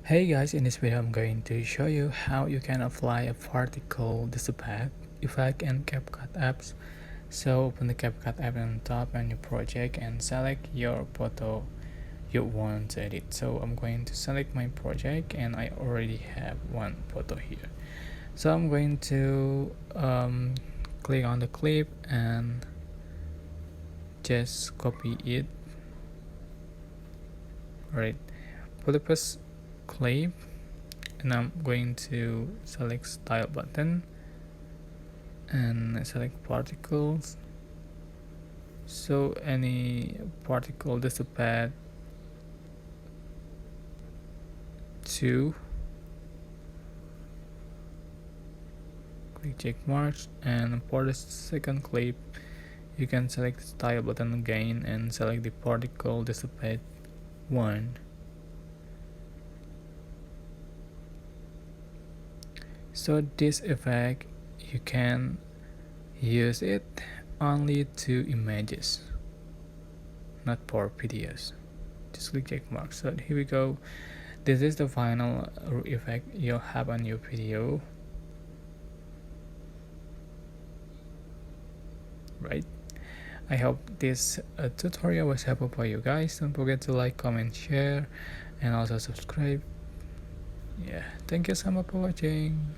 Hey guys, in this video I'm going to show you how you can apply a particle dissipate effect in Capcut apps. So open the Capcut app on top on your project and select your photo you want to edit. So I'm going to select my project and I already have one photo here. So I'm going to click on the clip and just copy it. Alright, for the first clip, and I'm going to select style button and select particles. So any particle dissipate to, click check marks, and for the second clip you can select style button again and select the particle dissipate 1. So this effect you can use it only to images, not for videos. Just click check mark. So here we go. This is the final effect you'll have on your video, right? I hope this tutorial was helpful for you guys. Don't forget to like, comment, share, and also subscribe. Yeah, thank you so much for watching.